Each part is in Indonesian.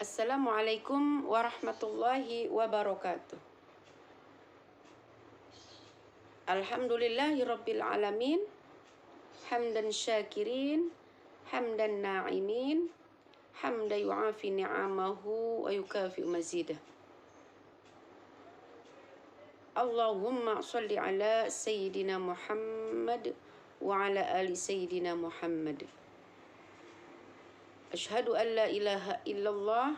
Assalamualaikum warahmatullahi wabarakatuh. Alhamdulillahi rabbil alamin. Hamdan syakirin, hamdan na'imin, hamda yu'afi ni'amahu wa yukafi mazidah. Allahumma salli ala Sayyidina Muhammad wa ala ali Sayyidina Muhammad. Ashhadu an la ilaha illallah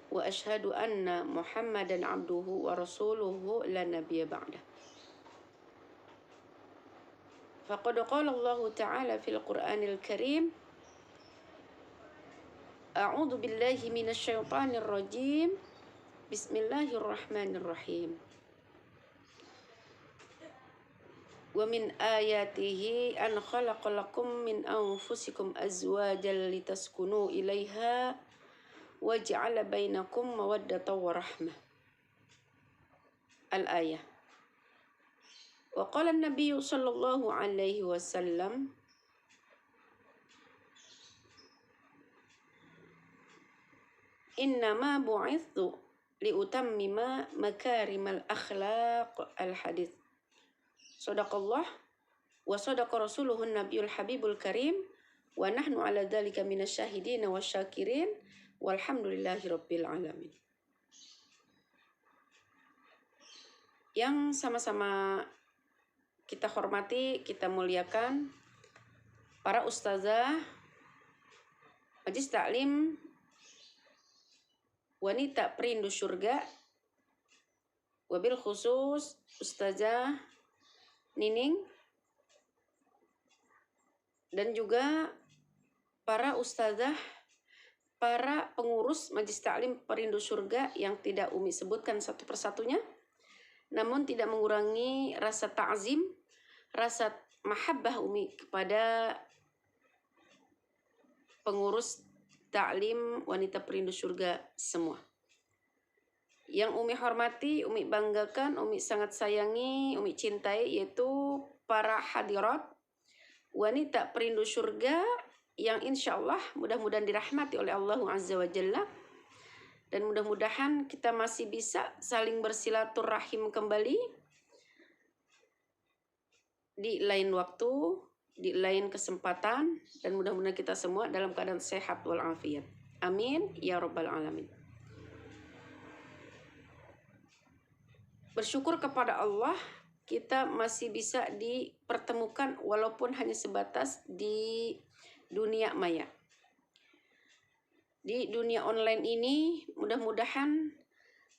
wa ashhadu anna Muhammadan abduhu wa rasuluhu la nabiyya ba'dah. Faqad qala Allah Ta'ala fil Qur'anil Karim, A'udzu billahi minasy syaithanir rajim. Bismillahirrahmanirrahim. Wa min ayatihi an khalaqa lakum min anfusikum azwajan litaskunu ilaiha wa ja'ala bainakum mawaddatan wa rahmah. Al-ayah. Wa qala an-nabiy sallallahu alaihi wasallam, innama bu'ithu liutammima makarimal akhlaq. Al-hadits. Sadaqallah wa sadaqa rasuluhun nabiyul habibul karim wa nahnu ala dzalika minasyahidin wasyakirin walhamdulillahi rabbil alamin. Yang sama-sama kita hormati, kita muliakan para ustazah Majelis Taklim Wanita Perindu Surga, wabil khusus Ustazah Nining, dan juga para ustazah, para pengurus Majelis Taklim Perindu Surga yang tidak Umi sebutkan satu persatunya, namun tidak mengurangi rasa ta'zim, rasa mahabbah Umi kepada pengurus Taklim Wanita Perindu Surga semua. Yang Umi hormati, Umi banggakan, Umi sangat sayangi, Umi cintai, yaitu para hadirat wanita perindu surga yang insya Allah mudah-mudahan dirahmati oleh Allah Azza wa Jalla. Dan mudah-mudahan kita masih bisa saling bersilaturahim kembali di lain waktu, di lain kesempatan, dan mudah-mudahan kita semua dalam keadaan sehat walafiat. Amin ya rabbal alamin. Bersyukur kepada Allah kita masih bisa dipertemukan walaupun hanya sebatas di dunia maya. Di dunia online ini mudah-mudahan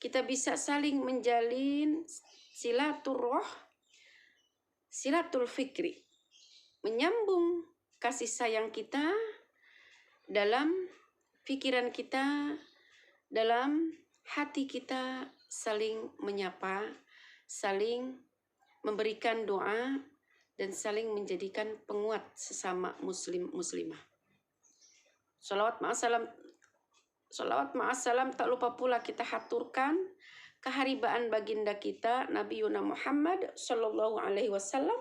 kita bisa saling menjalin silatul fikri, menyambung kasih sayang kita dalam pikiran kita, dalam hati kita, saling menyapa, saling memberikan doa, dan saling menjadikan penguat sesama muslim-muslimah. Salawat ma'assalam tak lupa pula kita haturkan keharibaan baginda kita Nabi Yuna Muhammad sallallahu alaihi wasallam.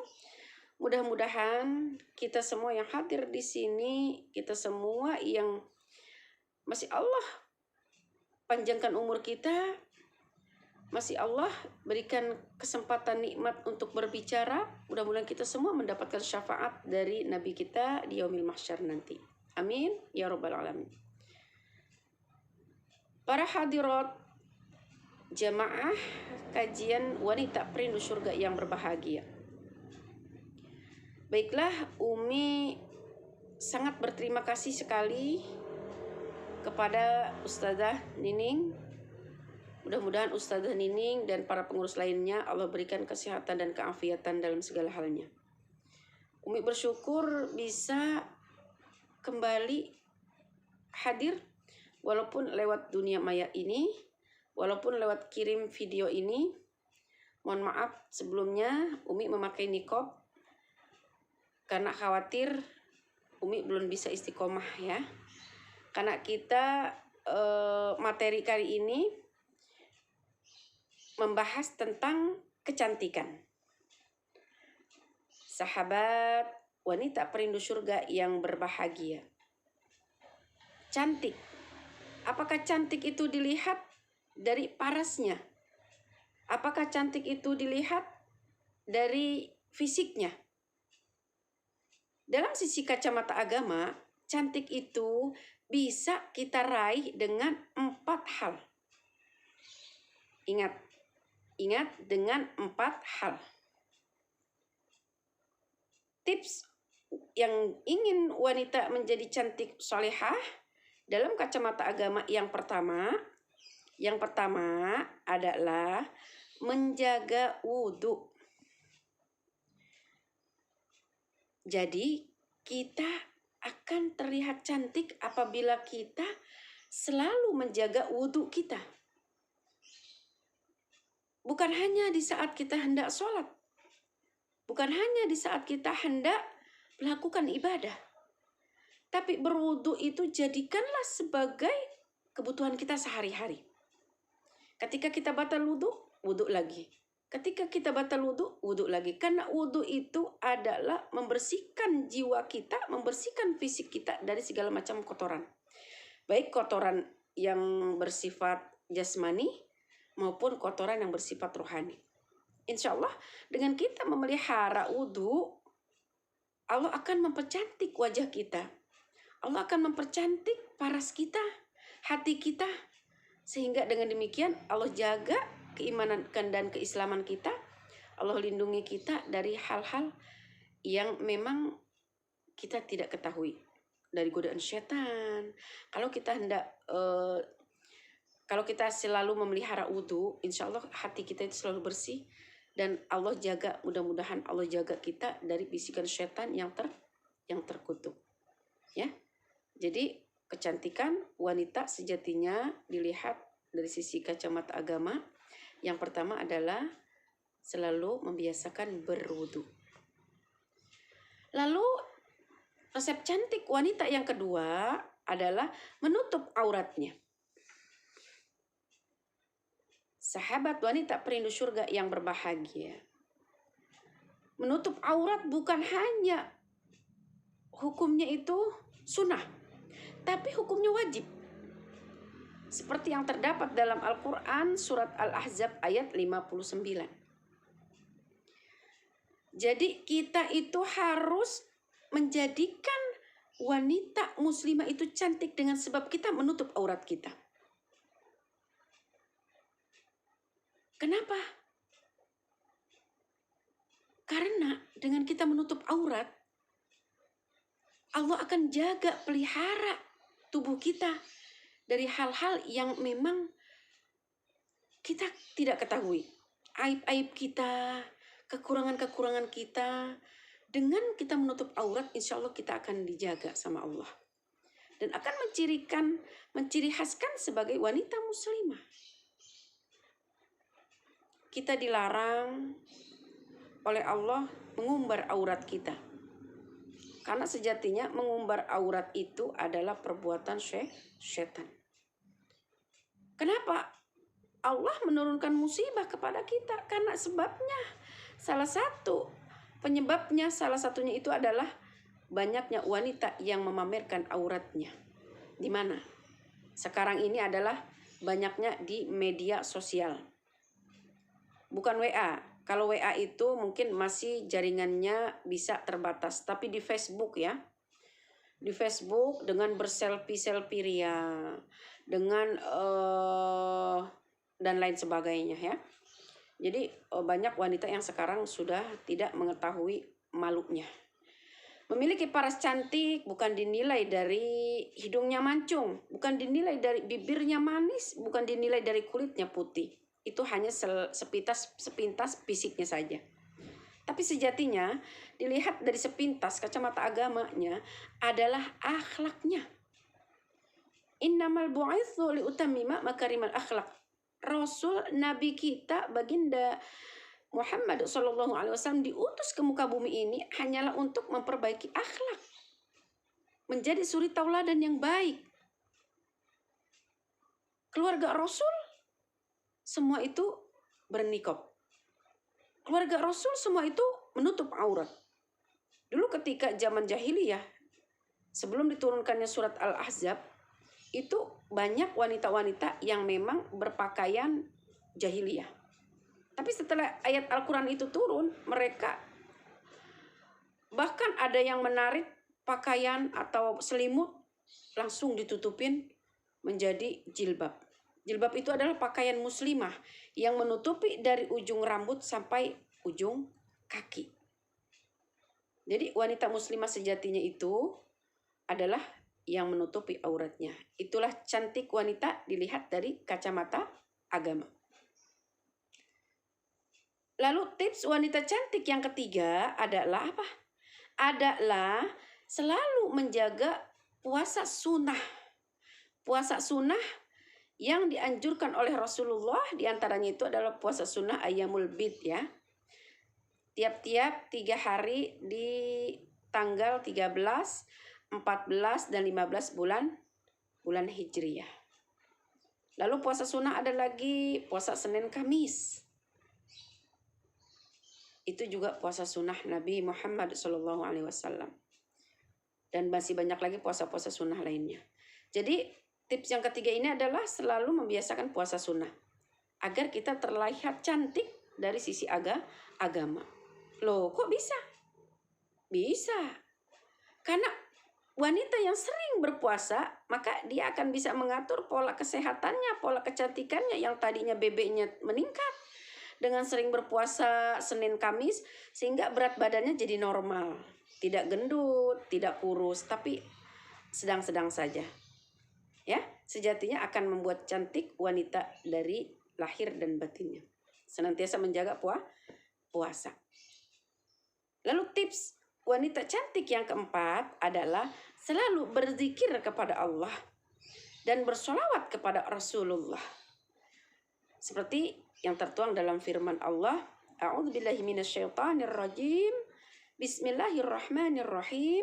Mudah-mudahan kita semua yang hadir di sini, kita semua yang masih Allah panjangkan umur kita, masih Allah berikan kesempatan nikmat untuk berbicara, mudah-mudahan kita semua mendapatkan syafaat dari Nabi kita di yaumil mahsyar nanti. Amin ya rabbal alamin. Para hadirat jamaah kajian Wanita Perindu Surga yang berbahagia. Baiklah, Umi sangat berterima kasih sekali kepada Ustazah Nining. Mudah-mudahan Ustazah Nining dan para pengurus lainnya Allah berikan kesehatan dan keafiatan dalam segala halnya. Umi bersyukur bisa kembali hadir walaupun lewat dunia maya ini, walaupun lewat kirim video ini. Mohon maaf sebelumnya Umi memakai niqab karena khawatir Umi belum bisa istiqomah ya. Karena kita materi kali ini membahas tentang kecantikan. Sahabat wanita perindu surga yang berbahagia. Cantik Apakah cantik itu dilihat dari parasnya? Apakah cantik itu dilihat dari fisiknya? Dalam sisi kacamata agama, cantik itu bisa kita raih dengan 4 hal. Ingat dengan 4 hal. Tips yang ingin wanita menjadi cantik solehah dalam kacamata agama yang pertama adalah menjaga wudhu. Jadi kita akan terlihat cantik apabila kita selalu menjaga wudhu kita. Bukan hanya di saat kita hendak sholat. Bukan hanya di saat kita hendak melakukan ibadah. Tapi berwudhu itu jadikanlah sebagai kebutuhan kita sehari-hari. Ketika kita batal wudhu, wudhu lagi. Ketika kita batal wudhu, wudhu lagi. Karena wudhu itu adalah membersihkan jiwa kita, membersihkan fisik kita dari segala macam kotoran. Baik kotoran yang bersifat jasmani maupun kotoran yang bersifat rohani. Insya Allah dengan kita memelihara wudhu, Allah akan mempercantik wajah kita. Allah akan mempercantik paras kita, hati kita. Sehingga dengan demikian Allah jaga keimanan dan keislaman kita. Allah lindungi kita dari hal-hal yang memang kita tidak ketahui. Dari godaan setan. Kalau kita selalu memelihara wudhu, insya Allah hati kita itu selalu bersih. Dan Allah jaga, mudah-mudahan Allah jaga kita dari bisikan setan yang terkutuk. Ya. Jadi kecantikan wanita sejatinya dilihat dari sisi kacamata agama. Yang pertama adalah selalu membiasakan berwudu. Lalu resep cantik wanita yang kedua adalah menutup auratnya. Sahabat wanita perindu surga yang berbahagia. Menutup aurat bukan hanya hukumnya itu sunnah, tapi hukumnya wajib. Seperti yang terdapat dalam Al-Quran surat Al-Ahzab ayat 59. Jadi kita itu harus menjadikan wanita muslimah itu cantik dengan sebab kita menutup aurat kita. Kenapa? Karena dengan kita menutup aurat, Allah akan jaga, pelihara tubuh kita dari hal-hal yang memang kita tidak ketahui. Aib-aib kita, kekurangan-kekurangan kita. Dengan kita menutup aurat, insya Allah kita akan dijaga sama Allah. Dan akan menciri khaskan sebagai wanita muslimah. Kita dilarang oleh Allah mengumbar aurat kita. Karena sejatinya mengumbar aurat itu adalah perbuatan syaitan. Kenapa Allah menurunkan musibah kepada kita? Karena sebabnya salah satunya itu adalah banyaknya wanita yang memamerkan auratnya. Di mana? Sekarang ini adalah banyaknya di media sosial. Bukan WA. Kalau WA itu mungkin masih jaringannya bisa terbatas. Tapi di Facebook ya. Di Facebook dengan berselfie-selfie ria. Dengan dan lain sebagainya ya. Jadi banyak wanita yang sekarang sudah tidak mengetahui malunya. Memiliki paras cantik bukan dinilai dari hidungnya mancung. Bukan dinilai dari bibirnya manis. Bukan dinilai dari kulitnya putih. Itu hanya sepintas fisiknya saja. Tapi sejatinya dilihat dari sepintas kacamata agamanya adalah akhlaknya. Innamal bu'itsu liutammima makarimal akhlak. Rasul Nabi kita baginda Muhammad SAW diutus ke muka bumi ini hanyalah untuk memperbaiki akhlak. Menjadi suri tauladan yang baik. Keluarga Rasul semua itu bernikab. Keluarga Rasul semua itu menutup aurat. Dulu ketika zaman jahiliyah, sebelum diturunkannya surat Al-Ahzab, itu banyak wanita-wanita yang memang berpakaian jahiliyah. Tapi setelah ayat Al-Quran itu turun, mereka bahkan ada yang menarik pakaian atau selimut langsung ditutupin menjadi jilbab. Jilbab itu adalah pakaian muslimah yang menutupi dari ujung rambut sampai ujung kaki. Jadi wanita muslimah sejatinya itu adalah yang menutupi auratnya. Itulah cantik wanita dilihat dari kacamata agama. Lalu tips wanita cantik yang ketiga adalah apa? Adalah selalu menjaga puasa sunnah. Puasa sunnah yang dianjurkan oleh Rasulullah, diantaranya itu adalah puasa sunnah Ayyamul Bid ya. Tiap-tiap 3 hari di tanggal 13, 14, dan 15 bulan Hijriyah. Lalu puasa sunnah ada lagi puasa Senin Kamis. Itu juga puasa sunnah Nabi Muhammad SAW. Dan masih banyak lagi puasa-puasa sunnah lainnya. Jadi tips yang ketiga ini adalah selalu membiasakan puasa sunnah. Agar kita terlihat cantik dari sisi agama. Loh, kok bisa? Bisa. Karena wanita yang sering berpuasa, maka dia akan bisa mengatur pola kesehatannya, pola kecantikannya yang tadinya BB-nya meningkat. Dengan sering berpuasa Senin Kamis, sehingga berat badannya jadi normal. Tidak gendut, tidak kurus, tapi sedang-sedang saja. Ya, sejatinya akan membuat cantik wanita dari lahir dan batinnya. Senantiasa menjaga puasa. Lalu tips wanita cantik yang keempat adalah selalu berzikir kepada Allah dan bersolawat kepada Rasulullah. Seperti yang tertuang dalam firman Allah, A'udzubillahi minasyaitonirrajim. Bismillahirrahmanirrahim.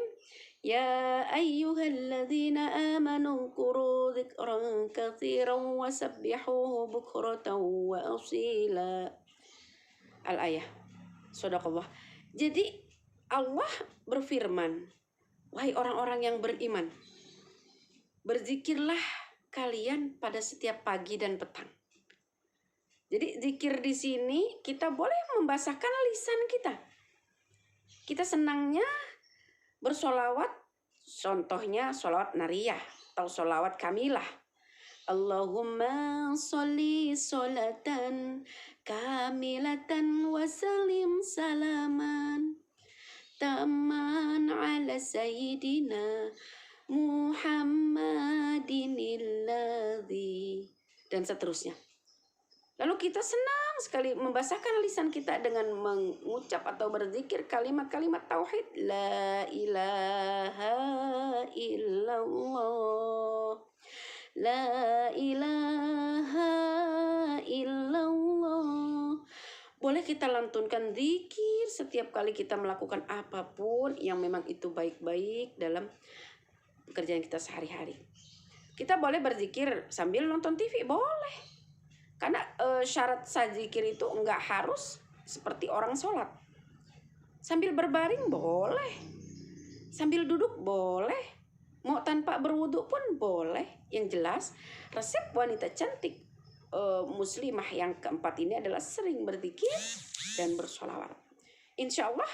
Ya ayyuhalladzina amanu dzkuru dzikran katsiran wasabbihuhu bukratan wa asila. Al-ayah. Shadaqallah. Jadi Allah berfirman, wahai orang-orang yang beriman, berzikirlah kalian pada setiap pagi dan petang. Jadi zikir di sini kita boleh membasahkan lisan kita. Kita senangnya bersolawat, contohnya solawat nariyah atau solawat kamilah. Allahumma sholli sholatan kamilatan wa salim salaman taman ala sayyidina Muhammadinilladzi, dan seterusnya. Lalu kita senang sekali membasahkan lisan kita dengan mengucap atau berzikir kalimat-kalimat tauhid. La ilaha illallah. La ilaha illallah. Boleh kita lantunkan zikir setiap kali kita melakukan apapun yang memang itu baik-baik dalam pekerjaan kita sehari-hari. Kita boleh berzikir sambil nonton TV, boleh. Karena syarat zikir itu enggak harus seperti orang sholat. Sambil berbaring boleh. Sambil duduk boleh. Mau tanpa berwudu pun boleh. Yang jelas resep wanita cantik muslimah yang keempat ini adalah sering berzikir dan bersolawat. Insya Allah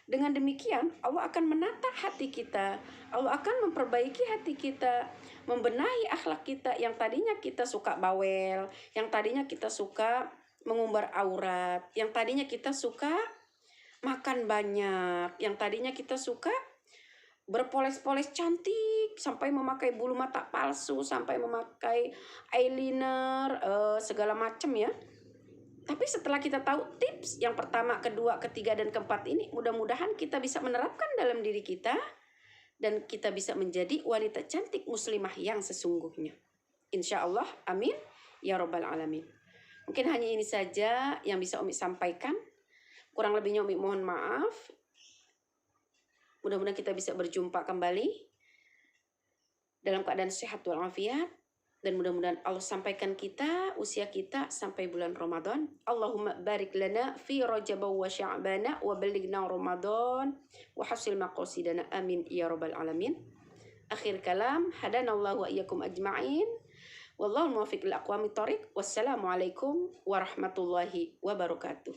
dengan demikian Allah akan menata hati kita. Allah akan memperbaiki hati kita, membenahi akhlak kita yang tadinya kita suka bawel, yang tadinya kita suka mengumbar aurat, yang tadinya kita suka makan banyak, yang tadinya kita suka berpoles-poles cantik, sampai memakai bulu mata palsu, sampai memakai eyeliner, segala macam ya. Tapi setelah kita tahu tips yang pertama, kedua, ketiga, dan keempat ini, mudah-mudahan kita bisa menerapkan dalam diri kita dan kita bisa menjadi wanita cantik muslimah yang sesungguhnya. Insya Allah, amin ya robbal alamin. Mungkin hanya ini saja yang bisa Umi sampaikan. Kurang lebihnya Umi mohon maaf. Mudah-mudahan kita bisa berjumpa kembali dalam keadaan sehat walafiat. Dan mudah-mudahan Allah sampaikan kita, usia kita sampai bulan Ramadan. Allahumma barik lana fi Rajab wa Sya'bana wa balighna Ramadan wa hasil maqasidana, amin ya rabbal alamin. Akhir kalam, hadanallahu wa iyyakum ajma'in. Wallahu muwaffiq lil aqwamit thoriq. Wassalamualaikum warahmatullahi wabarakatuh.